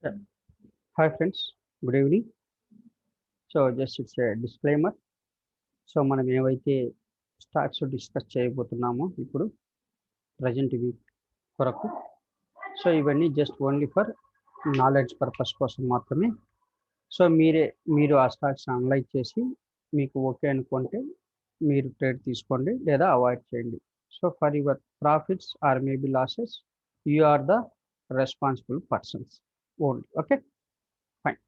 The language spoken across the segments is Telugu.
Yeah. Hi friends, good evening. So just it's a disclaimer. So మనం ఏవైతే స్టాక్స్ డిస్కస్ చేయబోతున్నామో ఇప్పుడు ప్రజెంట్ వీక్ కొరకు సో ఇవన్నీ just only for knowledge purpose కోసం మాత్రమే. సో మీరు ఆ స్టాక్స్ అనలైజ్ చేసి మీకు ఓకే అనుకుంటే మీరు ట్రేడ్ తీసుకోండి లేదా అవాయిడ్ చేయండి. So for your profits or maybe losses you are the responsible persons only. Okay, fine.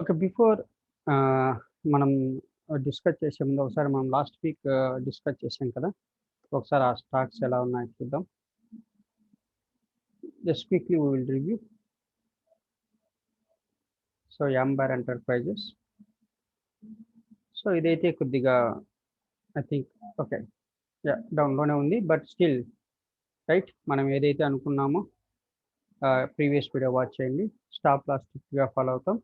Okay, before మనం డిస్కస్ చేసే ముందు ఒకసారి మనం లాస్ట్ వీక్ డిస్కస్ చేసాం కదా, ఒకసారి ఆ స్టాక్స్ ఎలా ఉన్నాయో చూద్దాం. Just quickly we will review. So Amber enterprises, so ఇదైతే కొద్దిగా ఐ థింక్ ఓకే డౌన్లోనే ఉంది, బట్ స్టిల్ రైట్. మనం ఏదైతే అనుకున్నామో ప్రీవియస్ వీడియో వాచ్ చేయండి. స్టాప్ లాస్ స్ట్రిక్ట్గా ఫాలో అవుతాం.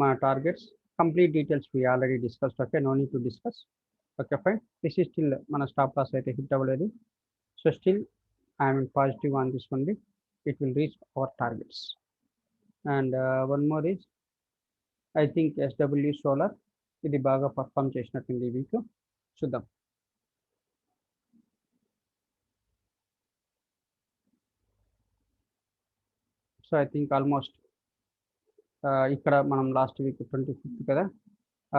మన targets complete details we already discussed. Okay, no need to discuss. Okay fine. This is still మన స్టాప్ లాస్ అయితే హిట్ అవ్వలేదు. So still I'm positive on this only. It will reach our targets. And one more is I think SW Solar, ఇది బాగా పర్ఫామ్ చేసినట్టుంది ఈ వీక్. చూద్దాం. సో ఐ థింక్ ఆల్మోస్ట్ ఇక్కడ మనం లాస్ట్ వీక్ 25th కదా,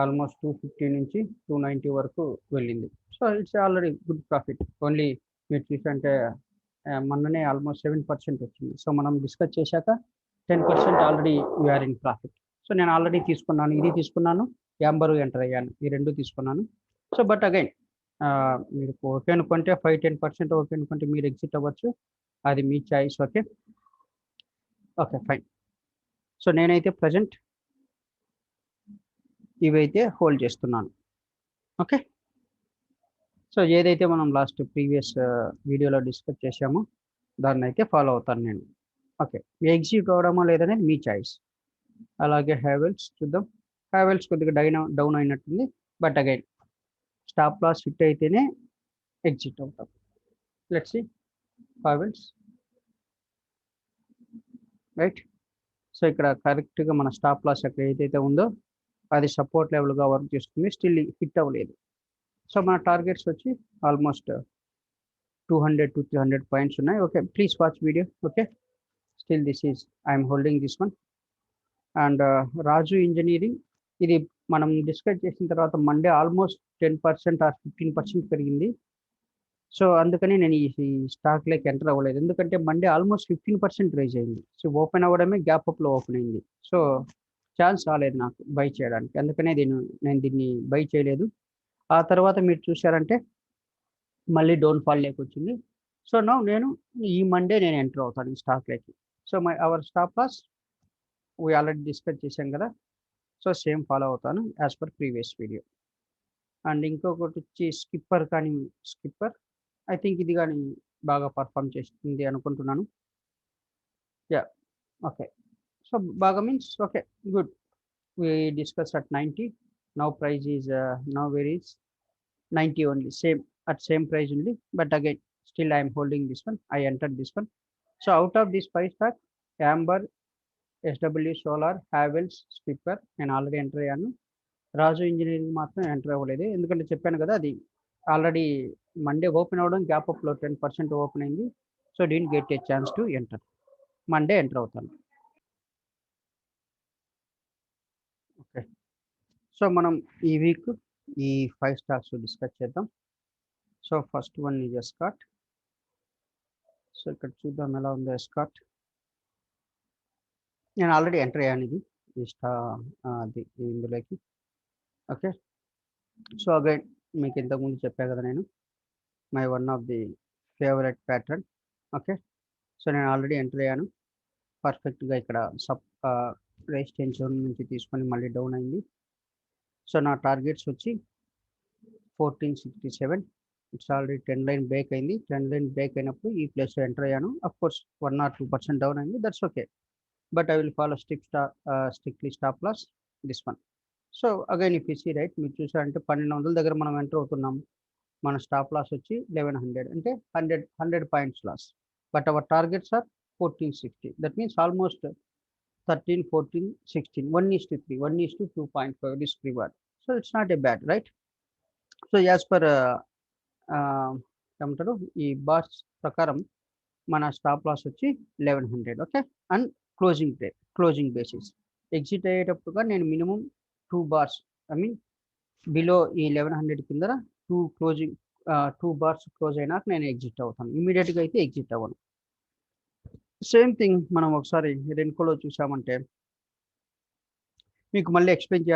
ఆల్మోస్ట్ 250 నుంచి 290 వరకు వెళ్ళింది. So it's already good profit. Only మీరు చూసంటే మొన్ననే ఆల్మోస్ట్ 7% వచ్చింది. సో మనం డిస్కస్ చేశాక 10% already we are in profit. So నేను ఆల్రెడీ తీసుకున్నాను, ఇది తీసుకున్నాను, యాంబరు ఎంటర్ అయ్యాను, ఈ రెండు తీసుకున్నాను. సో బట్ అగైన్ మీరు ఓకే అనుకుంటే 5-10% ఓకే అనుకుంటే మీరు ఎగ్జిట్ అవ్వచ్చు, అది మీ choice. Okay okay fine. So నేనైతే ప్రజెంట్ ఇవైతే హోల్డ్ చేస్తున్నాను. ఓకే, సో ఏదైతే మనం లాస్ట్ ప్రీవియస్ వీడియోలో డిస్కస్ చేసామో దాన్ని అయితే ఫాలో అవుతాను నేను. ఓకే, ఎగ్జిట్ అవడమా లేదనేది మీ చాయిస్. అలాగే హ్యావెల్స్ చూద్దాం. హ్యావెల్స్ కొద్దిగా డౌన్ అయినట్టుంది, but again stop loss hit అయితేనే ఎగ్జిట్ అవుతాం. Let's see Havells right. So ఇక్కడ కరెక్ట్గా మన స్టాప్ లాస్ ఎక్కడ ఏదైతే ఉందో అది సపోర్ట్ లెవెల్గా వర్క్ చేస్తుంది, స్టిల్ హిట్ అవ్వలేదు. సో మన టార్గెట్స్ వచ్చి ఆల్మోస్ట్ 200 to 300 పాయింట్స్ ఉన్నాయి. Okay, please watch video. Okay, still this is I'm holding this one. And Raju engineering, ఇది మనం డిస్కస్ చేసిన తర్వాత మండే ఆల్మోస్ట్ 10% ఆర్ 15% పెరిగింది. సో అందుకని నేను ఈ స్టాక్లోకి ఎంటర్ అవ్వలేదు, ఎందుకంటే మండే ఆల్మోస్ట్ 15% రైజ్ అయింది. సో ఓపెన్ అవ్వడమే గ్యాప్ అప్లో ఓపెన్ అయింది. సో ఛాన్స్ రాలేదు నాకు బై చేయడానికి, అందుకనే నేను దీన్ని బై చేయలేదు. ఆ తర్వాత మీరు చూసారంటే మళ్ళీ డౌన్ ఫాల్ లేకొచ్చింది. సో నౌ నేను ఈ మండే నేను ఎంటర్ అవుతాను ఈ స్టాక్లోకి. So our stop loss we already discuss చేశాం కదా, సో సేమ్ ఫాలో అవుతాను as per previous video. And ఇంకొకటి వచ్చి స్కిప్పర్, కానీ స్కిప్పర్ ఐ థింక్ ఇది కానీ బాగా పర్ఫామ్ చేస్తుంది అనుకుంటున్నాను. Yeah okay. సో బాగా means okay good. We discuss at 90. Now price is now where is 90 only, same at same price only, but again still I am holding this one. I entered this one. So out of this 5 stock, Amber, SW Solar, Havels, Skipper నేను ఆల్రెడీ ఎంటర్ అయ్యాను. రాజు ఇంజనీరింగ్ మాత్రం ఎంటర్ అవ్వలేదు, ఎందుకంటే చెప్పాను కదా అది ఆల్రెడీ మండే ఓపెన్ అవ్వడం గ్యాప్ అప్లో 10% ఓపెన్ అయింది. So didn't get a chance to enter. Monday enter అవుతాను. ఓకే, సో మనం ఈ వీక్ ఈ 5 స్టాక్స్ డిస్కస్ చేద్దాం. So first one is escort. So ఇక్కడ చూద్దాం ఎలా ఉందో ఎస్కార్ట్. నేను ఆల్రెడీ ఎంటర్ అయ్యాను ఇది అది ఇందులోకి. ఓకే, సో అగైన్ మీకు ఇంతకుముందు చెప్పా కదా నేను my one of the favourite pattern. Okay, so నేను ఆల్రెడీ ఎంటర్ అయ్యాను పర్ఫెక్ట్గా. ఇక్కడ రెసిస్టెన్స్ జోన్ నుంచి తీసుకొని మళ్ళీ డౌన్ అయింది. సో నా టార్గెట్స్ వచ్చి 1467. ఇట్స్ ఆల్రెడీ 10 లైన్ బ్రేక్ అయింది. 10 లైన్ బ్రేక్ అయినప్పుడు ఈ ప్లేస్లో ఎంటర్ అయ్యాను. అఫ్ కోర్స్ 1 or 2% డౌన్ అయింది, that's okay, but I will follow strictly stop loss this one. So again if you see right, మీరు చూసారంటే 1200 దగ్గర మనం ఎంటర్ అవుతున్నాం. మన స్టాప్ లాస్ వచ్చి 1100, అంటే 100 points loss. but our targets are 1460. That means almost 13, 14, 16, 1:3, 1:2.5 risk reward. So it's not a bad, right? So as per ఏమంటారు ఈ బార్స్ ప్రకారం మన స్టాప్ లాస్ వచ్చి 1100. Okay, and closing basis exit అయ్యేటప్పుడుగా నేను minimum 2 bars, I mean below ఈ 1100 కింద 2 బార్స్ క్లోజ్ అయినాక నేను ఎగ్జిట్ అవుతాను. ఇమీడియట్గా అయితే ఎగ్జిట్ అవ్వను. సేమ్ థింగ్ మనం ఒకసారి రెన్కోలో చూసామంటే మీకు మళ్ళీ ఎక్స్ప్లెయిన్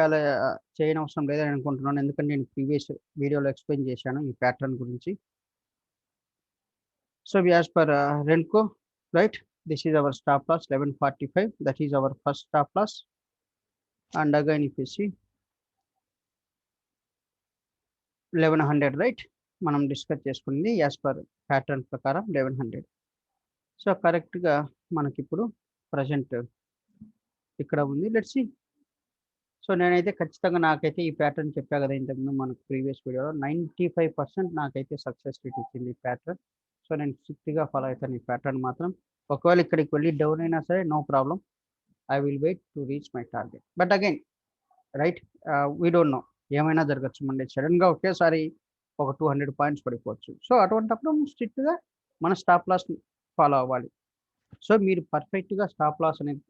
చేయనవసరం లేదని అనుకుంటున్నాను, ఎందుకంటే నేను ప్రీవియస్ వీడియోలో ఎక్స్ప్లెయిన్ చేశాను ఈ ప్యాటర్న్ గురించి. So as per Renko, right, this is our stop loss 1145, that is our first stop loss. And again if you see 1100, right, మనం డిస్కస్ చేసుకుంది యాజ్ పర్ ప్యాటర్న్ ప్రకారం 1100. సో కరెక్ట్గా మనకి ఇప్పుడు ప్రజెంట్ ఇక్కడ ఉంది. Let's see. సో నేనైతే ఖచ్చితంగా నాకైతే ఈ ప్యాటర్న్ చెప్పా కదా ఇంతకుముందు మనకు ప్రీవియస్ వీడియోలో 95% నాకైతే సక్సెస్ రేట్ ఇచ్చింది ఈ ప్యాటర్న్. సో నేను స్ట్రిక్ట్గా ఫాలో అవుతాను ఈ ప్యాటర్న్ మాత్రం. ఒకవేళ ఇక్కడికి వెళ్ళి డౌన్ అయినా సరే no problem, I will wait to reach my target. But again right, we don't know, ఏమైనా జరగచ్చు. మండే సడన్గా ఒకేసారి ఒక 200 పాయింట్స్ పడిపోవచ్చు. సో అటువంటిప్పుడు స్ట్రిక్ట్గా మన స్టాప్ లాస్ ఫాలో అవ్వాలి. సో మీరు పర్ఫెక్ట్గా స్టాప్ లాస్ అనేది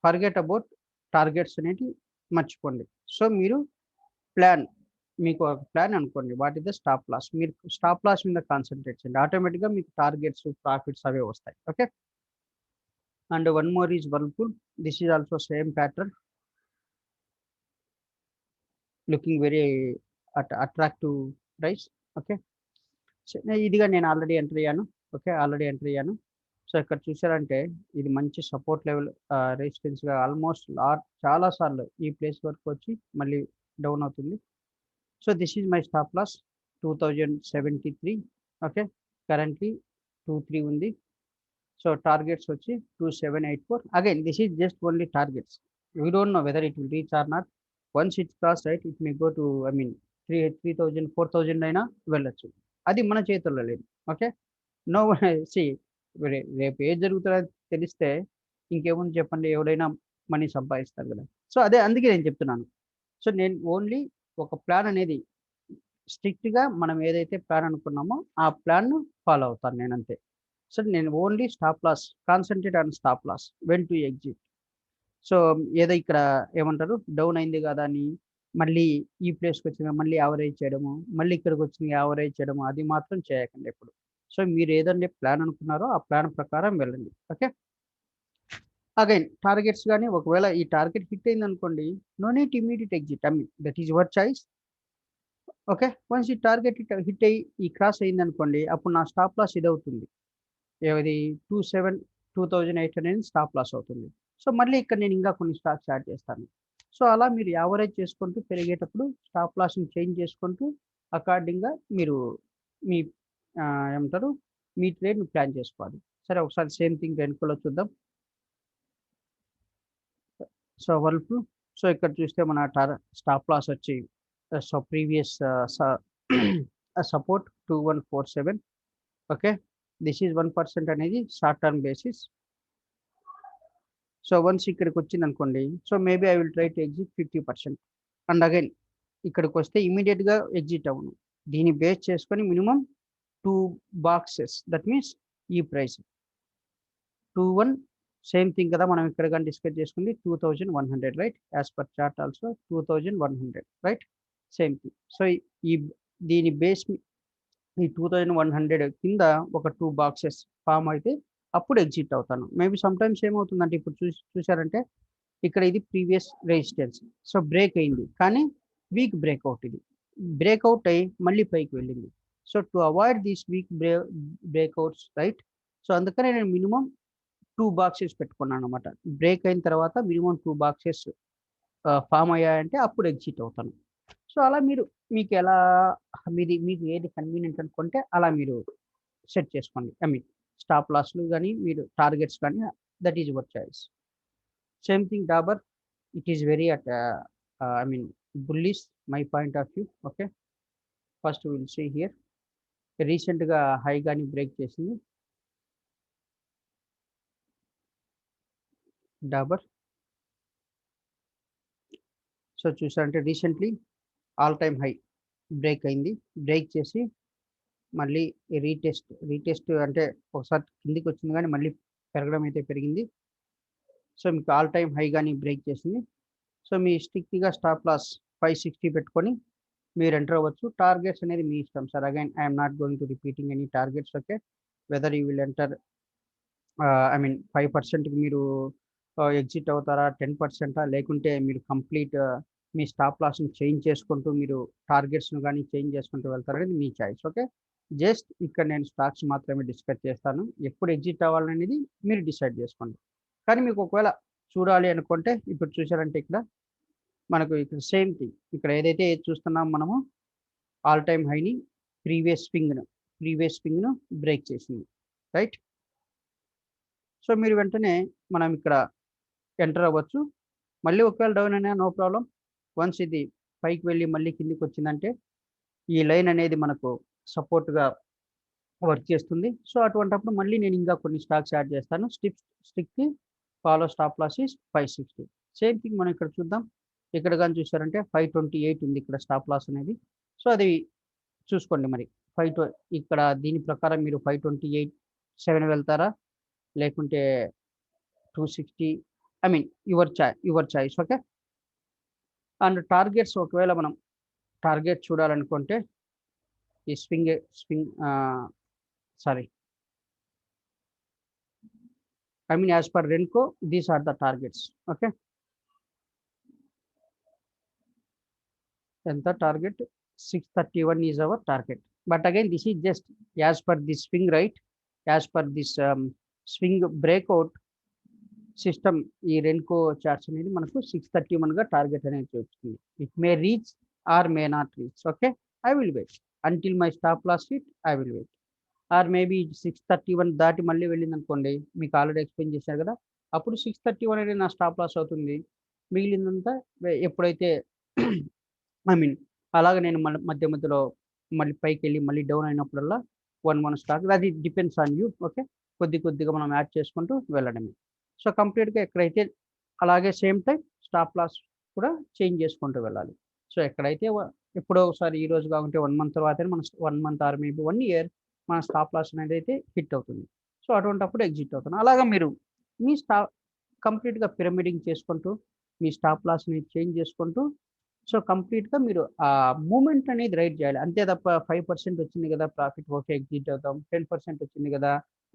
ఫర్గెట్ అబౌట్ టార్గెట్స్ అనేది మర్చిపోండి. సో మీరు మీకు ఒక ప్లాన్ అనుకోండి, what is the stop loss. మీరు స్టాప్ లాస్ మీద కాన్సన్ట్రేట్ చేయండి, ఆటోమేటిక్గా మీకు టార్గెట్స్ ప్రాఫిట్స్ అవే వస్తాయి. Okay, and one more is Whirlpool. This is also same pattern, looking very attractive price. Okay, ఇదిగా నేను ఆల్రెడీ ఎంటర్ అయ్యాను. సో ఇక్కడ చూసారంటే ఇది మంచి సపోర్ట్ లెవెల్ రెసిస్టెన్స్గా ఆల్మోస్ట్ చాలా సార్లు ఈ ప్లేస్ వరకు వచ్చి మళ్ళీ డౌన్ అవుతుంది. So this is my stop loss 2073. Okay, currently 23 ఉంది. సో టార్గెట్స్ వచ్చి 2784. Again this is just only targets, we don't know whether it will reach or not. Once it cross, right, it may go to 3000 4000 అయినా వెళ్ళొచ్చు, అది మన చేతుల్లో లేదు. ఓకే, నో సి రేపు ఏం జరుగుతుందో తెలిస్తే ఇంకేముంది చెప్పండి, ఎవరైనా మనీ సంపాదిస్తారు కదా. సో అందుకే నేను చెప్తున్నాను. సో నేను ఓన్లీ ఒక ప్లాన్ అనేది స్ట్రిక్ట్గా మనం ఏదైతే ప్లాన్ అనుకున్నామో ఆ ప్లాన్ను ఫాలో అవుతాను నేను, అంతే. సో నేను only stop loss, concentrate on stop loss, when to exit. So ఏదో ఇక్కడ ఏమంటారు డౌన్ అయింది కదా అని మళ్ళీ ఈ ప్లేస్కి వచ్చిన మళ్ళీ యావరేజ్ చేయడము, మళ్ళీ ఇక్కడికి వచ్చిన యావరేజ్ చేయడము, అది మాత్రం చేయకండి ఎప్పుడు. సో మీరు ఏదంటే ప్లాన్ అనుకున్నారో ఆ ప్లాన్ ప్రకారం వెళ్ళండి. ఓకే, అగైన్ టార్గెట్స్ కానీ ఒకవేళ ఈ టార్గెట్ హిట్ అయింది అనుకోండి, no need immediate exit, that is your choice. Okay, once ఈ టార్గెట్ హిట్ అయ్యి ఈ క్రాస్ అయింది అనుకోండి, అప్పుడు నా స్టాప్ లాస్ ఇది అవుతుంది, ఏది 2800 స్టాప్ లాస్ అవుతుంది. సో మళ్ళీ ఇక్కడ నేను ఇంకా కొన్ని స్టాక్స్ యాడ్ చేస్తాను. సో అలా మీరు యావరేజ్ చేసుకుంటూ పెరిగేటప్పుడు స్టాప్ లాస్ని చేంజ్ చేసుకుంటూ అకార్డింగ్గా మీరు మీ ఏమంటారు మీ ట్రేడ్ని ప్లాన్ చేసుకోవాలి. సరే, ఒకసారి సేమ్ థింగ్ Renkoలో చూద్దాం. సో వర్ల్పూల్, సో ఇక్కడ చూస్తే మన స్టాప్ లాస్ వచ్చి so previous support 2147. Okay, this is 1% అనేది short term basis. So once ఇక్కడికి వచ్చింది అనుకోండి, so maybe I will try to exit 50%. And again ఇక్కడికి వస్తే ఇమీడియట్గా ఎగ్జిట్ అవ్వను, దీన్ని బేస్ చేసుకొని మినిమం 2 బాక్సెస్, దట్ మీన్స్ ఈ ప్రైస్ 21, సేమ్ థింగ్ కదా మనం ఇక్కడ కానీ డిస్కస్ చేసుకుంది 2100, right, as per chart also 2100, right, same thing. So దీని బేస్ ఈ 2100 కింద ఒక 2 బాక్సెస్ ఫామ్ అయితే అప్పుడు ఎగ్జిట్ అవుతాను. మేబీ సమ్టైమ్స్ ఏమవుతుందంటే ఇప్పుడు చూసారంటే ఇక్కడ ఇది ప్రీవియస్ రెసిస్టెన్స్, సో బ్రేక్ అయింది కానీ వీక్ బ్రేక్అవుట్, ఇది బ్రేక్అవుట్ అయ్యి మళ్ళీ పైకి వెళ్ళింది. So to avoid these week breakouts, right, so అందుకనే నేను మినిమం 2 బాక్సెస్ పెట్టుకున్నాను అనమాట. బ్రేక్ అయిన తర్వాత మినిమం 2 బాక్సెస్ ఫామ్ అయ్యాయంటే అప్పుడు ఎగ్జిట్ అవుతాను. సో అలా మీకు ఎలా మీకు ఏది కన్వీనియంట్ అనుకుంటే అలా మీరు సెట్ చేసుకోండి. స్టాప్ లాస్లు కానీ మీరు టార్గెట్స్ కానీ, that is your choice. Same thing Dabur, it is very bullish my point of view. Okay, first will see here రీసెంట్గా హై కానీ బ్రేక్ చేసింది. డాబర్. సో చూసారంటే recently all time high break అయింది. బ్రేక్ చేసి మళ్ళీ రీటెస్ట్ అంటే ఒకసారి కిందికి వచ్చింది కానీ మళ్ళీ పెరగడం అయితే పెరిగింది. సో మీకు ఆల్ టైమ్ హై కానీ బ్రేక్ చేసింది. సో మీ స్టిక్గా స్టాప్ లాస్ 560 పెట్టుకొని మీరు ఎంటర్ అవ్వచ్చు. టార్గెట్స్ అనేది మీ ఇష్టం sir. Again I'm not going to repeating any targets. Okay, whether you will enter I mean 5%కి మీరు ఎగ్జిట్ అవుతారా, 10%, లేకుంటే మీరు కంప్లీట్ మీ స్టాప్ లాస్ని చేంజ్ చేసుకుంటూ మీరు టార్గెట్స్ను కానీ చేంజ్ చేసుకుంటూ వెళ్తారనేది మీ చాయిస్. ఓకే, జస్ట్ ఇక్కడ నేను స్టాక్స్ మాత్రమే డిస్కస్ చేస్తాను. ఎప్పుడు ఎగ్జిట్ అవ్వాలనేది మీరు డిసైడ్ చేసుకోండి. కానీ మీకు ఒకవేళ చూడాలి అనుకుంటే ఇప్పుడు చూసారంటే ఇక్కడ మనకు ఇక్కడ సేమ్ థింగ్. ఇక్కడ ఏదైతే చూస్తున్నాం మనము ఆల్ టైమ్ హైని ప్రీవియస్ స్వింగ్ను బ్రేక్ చేసింది, రైట్. సో మీరు వెంటనే మనం ఇక్కడ ఎంటర్ అవ్వచ్చు. మళ్ళీ ఒకవేళ డౌన్ అయినా నో ప్రాబ్లం. వన్స్ ఇది పైకి వెళ్ళి మళ్ళీ కిందికి వచ్చిందంటే ఈ లైన్ అనేది మనకు సపోర్ట్గా వర్క్ చేస్తుంది. సో అటువంటప్పుడు మళ్ళీ నేను ఇంకా కొన్ని స్టాక్స్ యాడ్ చేస్తాను. స్టిక్కి follow stop loss is 560. Same thing మనం ఇక్కడ చూద్దాం. ఇక్కడ కానీ చూసారంటే 528 ఉంది ఇక్కడ స్టాప్ లాస్ అనేది. సో అది చూసుకోండి మరి. ఇక్కడ దీని ప్రకారం మీరు 528.7 వెళ్తారా, లేకుంటే 260, I mean your choice. Okay, and targets ఒకవేళ మనం టార్గెట్ చూడాలనుకుంటే ఈ sorry, I mean as per Renko, these are the targets. Okay, and the target 631 is our target. But again, this is just as per this swing, right? As per this swing breakout system, ఈ Renko charts అనేది మనకు 631 గా టార్గెట్ అనేది చూపిస్తుంది. It may reach or may not reach. Okay, I will wait until my stop loss hit. I will wait. Or maybe 631 దాటి మళ్ళీ వెళ్ళింది అనుకోండి, మీకు ఆల్రెడీ ఎక్స్ప్లెయిన్ చేశారు కదా, అప్పుడు 631 అనేది నా స్టాప్ లాస్ అవుతుంది. మిగిలిందంతా ఎప్పుడైతే ఐ మీన్ అలాగే నేను మధ్య మధ్యలో మళ్ళీ పైకి వెళ్ళి మళ్ళీ డౌన్ అయినప్పుడల్లా వన్ స్టాక్, అది డిపెండ్స్ ఆన్ యూ. ఓకే, కొద్దిగా మనం యాడ్ చేసుకుంటూ వెళ్ళడమే. సో కంప్లీట్గా ఎక్కడైతే అలాగే సేమ్ టైం స్టాప్ లాస్ కూడా చేంజ్ చేసుకుంటూ వెళ్ళాలి. సో ఎక్కడైతే ఎప్పుడో ఒకసారి ఈ రోజు కాకుంటే 1 month తర్వాత మన 1 month ఆర్ మేబీ 1 year మన స్టాప్ లాస్ అనేది అయితే హిట్ అవుతుంది. సో అటువంటిప్పుడు ఎగ్జిట్ అవుతుంది. అలాగా మీరు మీ కంప్లీట్గా పిరమిడింగ్ చేసుకుంటూ మీ స్టాప్ లాస్ని చేంజ్ చేసుకుంటూ సో కంప్లీట్గా మీరు ఆ మూమెంట్ అనేది రైట్ చేయాలి. అంతే తప్ప 5% వచ్చింది కదా ప్రాఫిట్, ఓకే ఎగ్జిట్ అవుతాం, 10% వచ్చింది కదా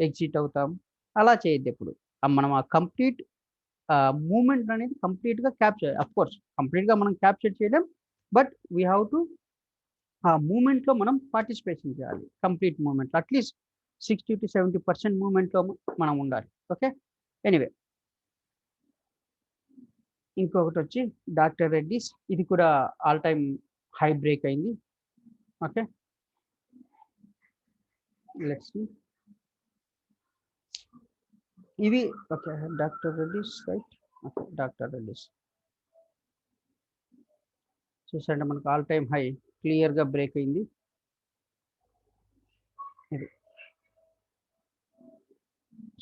ఎగ్జిట్ అవుతాం, అలా చేయొద్దు ఎప్పుడు. మనం ఆ కంప్లీట్ మూమెంట్ అనేది కంప్లీట్గా క్యాప్చర్, అఫ్ కోర్స్ కంప్లీట్గా మనం క్యాప్చర్ చేయలేం, బట్ వీ హ్యావ్ టు ఆ మూమెంట్లో మనం పార్టిసిపేషన్ చేయాలి. కంప్లీట్ మూమెంట్లో అట్లీస్ట్ 60 to 70% మూమెంట్లో మనం ఉండాలి. ఓకే, ఎనీవే ఇంకొకటి వచ్చి డాక్టర్ రెడ్డిస్, ఇది కూడా ఆల్ టైమ్ హై బ్రేక్ అయింది. ఓకే, లెట్స్ సీ ఇవి. Okay, doctor Reddy's, right. Okay, doctor Reddy's చూసండి మనకు ఆల్ టైమ్ హై క్లియర్గా బ్రేక్ అయింది. ఇది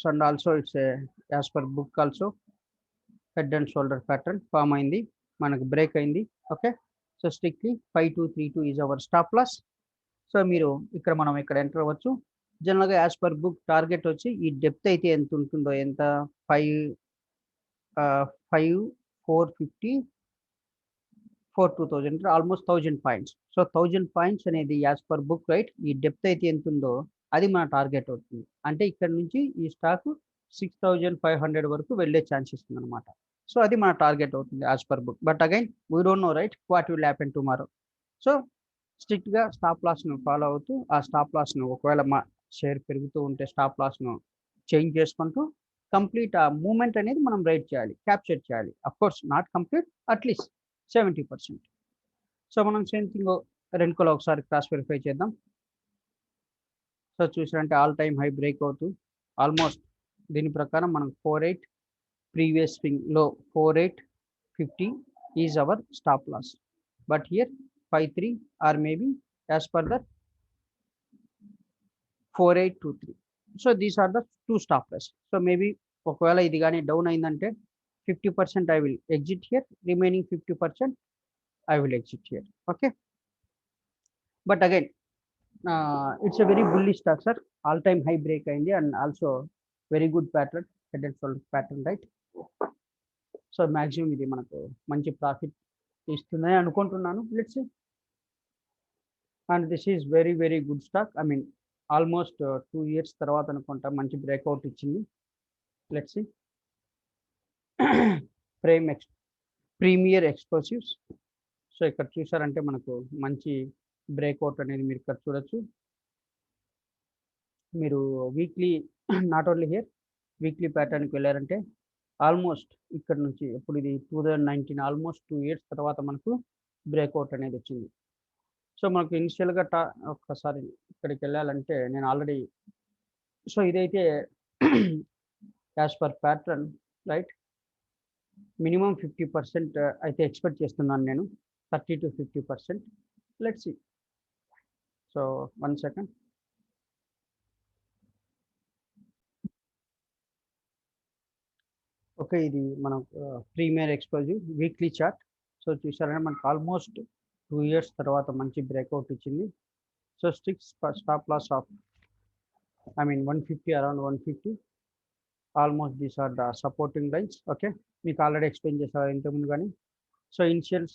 so and also it's as per book also head and shoulder pattern form అయింది, మనకు బ్రేక్ అయింది. Okay, so strictly 5232 is our stop loss. So మీరు ఇక్కడ మనం ఇక్కడ ఎంటర్ అవ్వచ్చు. జనరల్గా యాజ్ పర్ బుక్ టార్గెట్ వచ్చి ఈ డెప్త్ అయితే ఎంత ఉంటుందో, ఎంత 5450 2000 ఆల్మోస్ట్ 1000 పాయింట్స్. సో 1000 పాయింట్స్ అనేది యాజ్ పర్ బుక్, రైట్. ఈ డెప్త్ అయితే ఎంత ఉందో అది మన టార్గెట్ అవుతుంది. అంటే ఇక్కడ నుంచి ఈ స్టాక్ 6500 వరకు వెళ్ళే ఛాన్సెస్ ఉందన్నమాట. సో అది మన టార్గెట్ అవుతుంది as per book. But again we don't no, right, what will happen tomorrow. So స్ట్రిక్ట్గా స్టాప్ లాస్ను ఫాలో అవుతూ ఆ స్టాప్ లాస్ను ఒకవేళ మా షేర్ పెరుగుతూ ఉంటే స్టాప్ లాస్ను చేంజ్ చేసుకుంటూ కంప్లీట్ ఆ మూమెంట్ అనేది మనం రైట్ చేయాలి, క్యాప్చర్ చేయాలి. Of course not complete, at least 70%. So మనం సేమ్ థింగ్ రెంకోలో ఒకసారి క్రాస్ వెరిఫై చేద్దాం. సో చూసారంటే ఆల్ టైమ్ హై బ్రేక్ అవుతూ ఆల్మోస్ట్ దీని ప్రకారం మనం 48 ప్రీవియస్ స్వింగ్లో 4850 is our stop loss. But here 53 or maybe as per that 4823. So these are the 2 stop loss. So maybe ఒకవేళ ఇది కానీ డౌన్ అయిందంటే 50% I will exit here, remaining 50% I will exit here. Okay, but again it's a very bullish stock, sir. All time high break అయింది and also very good pattern, head and shoulder pattern, right? So maximum ఇది మనకు మంచి ప్రాఫిట్ ఇస్తుందని అనుకుంటున్నాను. Let's see. And this is very very good stock. I mean almost 2 years తర్వాత అనుకుంటా మంచి బ్రేక్అవుట్ ఇచ్చింది. Let's see. Premier Explosives. So ఇక్కడ చూసారంటే మనకు మంచి బ్రేక్అవుట్ అనేది మీరు ఇక్కడ చూడొచ్చు. మీరు weekly not only here weekly ప్యాటర్న్కి వెళ్ళారంటే ఆల్మోస్ట్ ఇక్కడ నుంచి ఇప్పుడు ఇది 2019 ఆల్మోస్ట్ 2 years తర్వాత మనకు బ్రేక్అవుట్ అనేది వచ్చింది. సో మనకు ఇనిషియల్గా ఒక్కసారి ఇక్కడికి వెళ్ళాలంటే నేను ఆల్రెడీ సో ఇదైతే as per pattern right minimum 50% అయితే ఎక్స్పెక్ట్ చేస్తున్నాను నేను, 30 to 50%. Let's see. So 1 second. Okay, ఇది మన Premier Explosive weekly chart. So చూసారంటే మనకు ఆల్మోస్ట్ 2 years తర్వాత మంచి బ్రేక్అవుట్ ఇచ్చింది. So strict stop loss of I mean 150, around 150. Almost these are the supporting lines. Okay, మీకు ఆల్రెడీ ఎక్స్ప్లెయిన్ చేశారు ఇంతకుముందు కానీ. So initials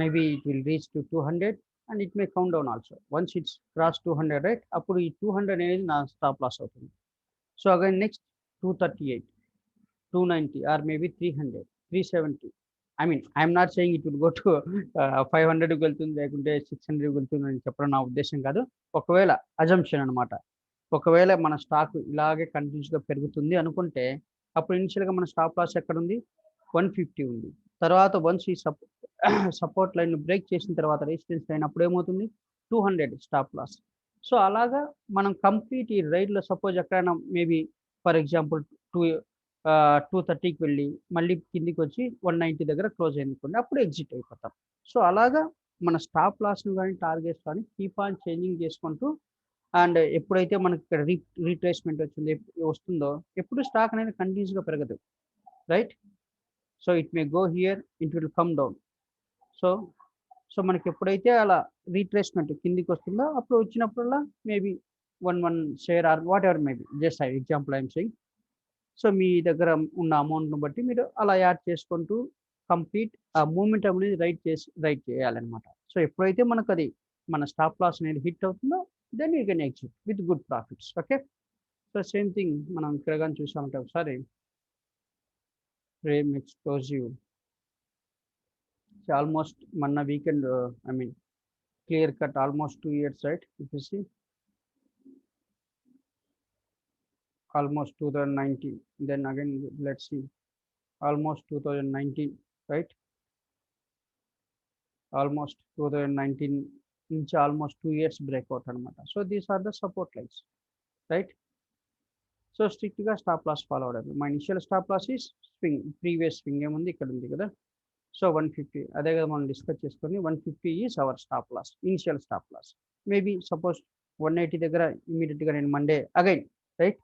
maybe it will reach to 200 and it may count down also. Once it's cross 200 right, అప్పుడు ఈ 200 అనేది నా స్టాప్ లాస్ అవుతుంది. So again next 238, 290 or maybe 300, 370. I mean, I'm not saying it will go to 500కి వెళ్తుంది లేకుంటే 600కి వెళ్తుంది అని చెప్పడం నా ఉద్దేశం కాదు. ఒకవేళ అజంప్షన్ అనమాట, ఒకవేళ మన స్టాక్ ఇలాగే కంటిన్యూస్గా పెరుగుతుంది అనుకుంటే అప్పుడు ఇనిషియల్గా మన స్టాప్ లాస్ ఎక్కడ ఉంది, 150 ఉంది. తర్వాత వన్స్ ఈ సపోర్ట్ లైన్ బ్రేక్ చేసిన తర్వాత రెసిస్టెన్స్ లైన్ అప్పుడు ఏమవుతుంది, 200 స్టాప్ లాస్. సో అలాగా మనం కంప్లీట్ ఈ రైడ్లో సపోజ్ ఎక్కడైనా మేబీ ఫర్ ఎగ్జాంపుల్ 230కి వెళ్ళి మళ్ళీ కిందికి వచ్చి 190 దగ్గర క్లోజ్ అయింది, అప్పుడు ఎగ్జిట్ అయిపోతాం. సో అలాగా మన స్టాప్ లాస్ను కానీ టార్గెట్స్ కానీ కీప్ ఆన్ చేంజింగ్ చేసుకుంటూ అండ్ ఎప్పుడైతే మనకి ఇక్కడ రీట్రేస్మెంట్ వస్తుందో ఎప్పుడు స్టాక్ అనేది కంటిన్యూస్గా పెరగదు right. So it may go here, it will come down. So మనకి ఎప్పుడైతే అలా రీట్రేస్మెంట్ కిందికి వస్తుందో అప్పుడు వచ్చినప్పుడల్లా maybe 1 share or whatever maybe, just example I'm saying. So మీ దగ్గర ఉన్న అమౌంట్ను బట్టి మీరు అలా యాడ్ చేసుకుంటూ కంప్లీట్ ఆ మూమెంట్ అనేది రైట్ చేయాలన్నమాట. సో ఎప్పుడైతే మనకు అది మన స్టాప్ లాస్ అనేది హిట్ అవుతుందో then you can exit with good profits. Okay, so same thing మనం ఇక్కడ కానీ చూసామంటే ఒకసారి ఫ్రేమ్ ఎక్స్ప్లోజివ్ ఆల్మోస్ట్ మొన్న weekend I mean clear cut almost 2 years right. If you see almost 2019, then again let's see almost 2019 right, almost 2019 నుంచి almost 2 years breakout అనమాట. So these are the support lines right. So స్ట్రిక్ట్గా స్టాప్ లాస్ ఫాలో అవడం. మా initial stop loss is swing, previous swing ఏముంది ఇక్కడ ఉంది కదా. సో 150 అదే కదా మనం డిస్కస్ చేసుకొని 150 is our stop loss, initial stop loss. Maybe suppose 180 దగ్గర ఇమీడియట్గా నేను మండే అగైన్ రైట్.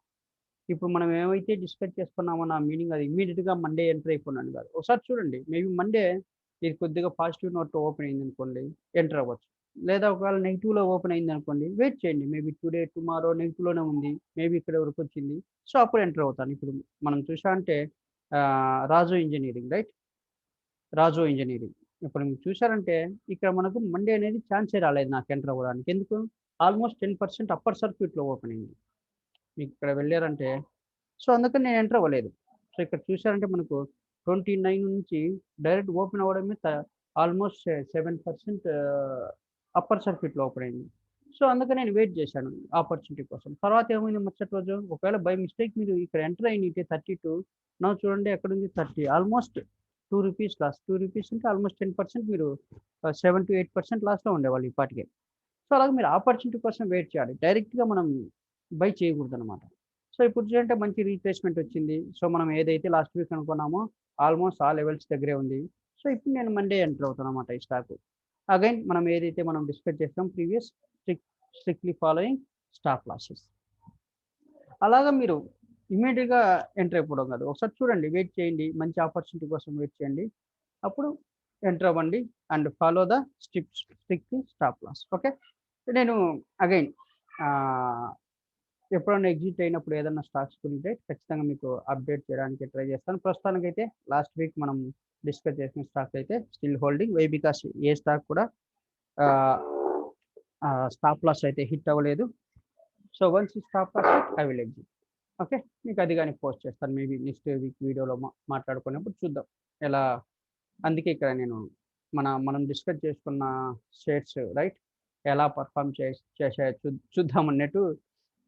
ఇప్పుడు మనం ఏమైతే డిస్కస్ చేసుకున్నామో నా మీనింగ్ అది ఇమీడియట్గా మండే ఎంటర్ అయిపోయినాను కాదు. ఒకసారి చూడండి, మేబీ మండే ఇది కొద్దిగా పాజిటివ్ నోట్ ఓపెన్ అయింది అనుకోండి, ఎంటర్ అవ్వచ్చు. లేదా ఒకవేళ నెగిటివ్లో ఓపెన్ అయింది అనుకోండి, వెయిట్ చేయండి, మేబీ టుడే టుమారో నెగిటివ్లోనే ఉంది, మేబీ ఇక్కడ వరకు వచ్చింది, సో అప్పుడు ఎంటర్ అవుతాను. ఇప్పుడు మనం చూసా అంటే రాజు ఇంజనీరింగ్ రైట్, రాజు ఇంజనీరింగ్ ఇప్పుడు మీరు చూసారంటే ఇక్కడ మనకు మండే అనేది ఛాన్సే రాలేదు నాకు ఎంటర్ అవ్వడానికి. ఎందుకు, ఆల్మోస్ట్ 10% అప్పర్ సర్క్యూట్లో ఓపెన్ అయింది. మీకు ఇక్కడ వెళ్ళారంటే సో అందుకని నేను ఎంటర్ అవ్వలేదు. సో ఇక్కడ చూసారంటే మనకు 29 నుంచి డైరెక్ట్ ఓపెన్ అవ్వడమే ఆల్మోస్ట్ 7% అప్పర్ సర్క్యూట్లో ఓపెన్ అయింది. సో అందుకని నేను వెయిట్ చేశాను ఆపర్చునిటీ కోసం. తర్వాత ఏమైంది మరుసటి రోజు ఒకవేళ బై మిస్టేక్ మీరు ఇక్కడ ఎంటర్ అయినట్టే 32, నా చూడండి ఎక్కడ ఉంది 30, ఆల్మోస్ట్ 2 rupees లాస్. 2 rupees అంటే ఆల్మోస్ట్ 10% మీరు 7 to 8% లాస్లో ఉండేవాళ్ళు ఇప్పటికే. సో అలాగే మీరు ఆపర్చునిటీ కోసం వెయిట్ చేయాలి, డైరెక్ట్గా మనం బై చేయకూడదు అనమాట. సో ఇప్పుడు చూడంటే మంచి రీట్రేస్మెంట్ వచ్చింది. సో మనం ఏదైతే లాస్ట్ వీక్ అనుకున్నామో ఆల్మోస్ట్ ఆ లెవెల్స్ దగ్గరే ఉంది. సో ఇప్పుడు నేను మండే ఎంటర్ అవుతాను అనమాట ఈ స్టాక్. అగైన్ మనం ఏదైతే మనం డిస్కస్ చేస్తాం previous strictly following stop losses. అలాగా మీరు ఇమీడియట్గా ఎంటర్ అయిపోవడం కాదు. ఒకసారి చూడండి, వెయిట్ చేయండి, మంచి ఆపర్చునిటీ కోసం వెయిట్ చేయండి, అప్పుడు ఎంటర్ అవ్వండి and follow the strict stop loss. Okay, నేను అగైన్ ఎప్పుడన్నా ఎగ్జిట్ అయినప్పుడు ఏదన్నా స్టాక్స్ ఉంటే ఖచ్చితంగా మీకు అప్డేట్ చేయడానికి ట్రై చేస్తాను. ప్రస్తుతానికైతే లాస్ట్ వీక్ మనం డిస్కస్ చేసిన స్టాక్ అయితే స్టిల్ హోల్డింగ్. వై బికాస్ ఏ స్టాక్ కూడా స్టాప్ లాస్ అయితే హిట్ అవ్వలేదు. సో వన్స్ ఈ stop loss I will exit. Okay, మీకు అది కానీ పోస్ట్ చేస్తాను మేబీ నెక్స్ట్ వీక్ వీడియోలో మాట్లాడుకున్నప్పుడు చూద్దాం ఎలా. అందుకే ఇక్కడ నేను మనం డిస్కస్ చేసుకున్న షేర్స్ రైట్ ఎలా పర్ఫామ్ చేసే చూద్దాం అన్నట్టు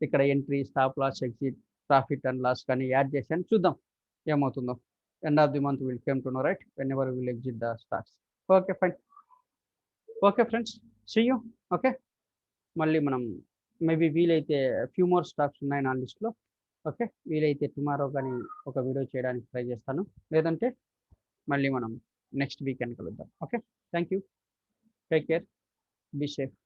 ఇక్కడ entry, stop loss, exit, profit and loss కానీ యాడ్ చేశాను. చూద్దాం ఏమవుతుందో. End of the month will came to know right whenever will exit the stocks. Okay fine. Okay friends, see you. Okay, మళ్ళీ మనం మేబీ వీలైతే ఫ్యూ మోర్ స్టాక్స్ ఉన్నాయి నా లిస్ట్లో. ఓకే, వీలైతే టుమారో కానీ ఒక వీడియో చేయడానికి ట్రై చేస్తాను, లేదంటే మళ్ళీ మనం నెక్స్ట్ వీకెండ్ కలుద్దాం. Okay, thank you, take care, be safe.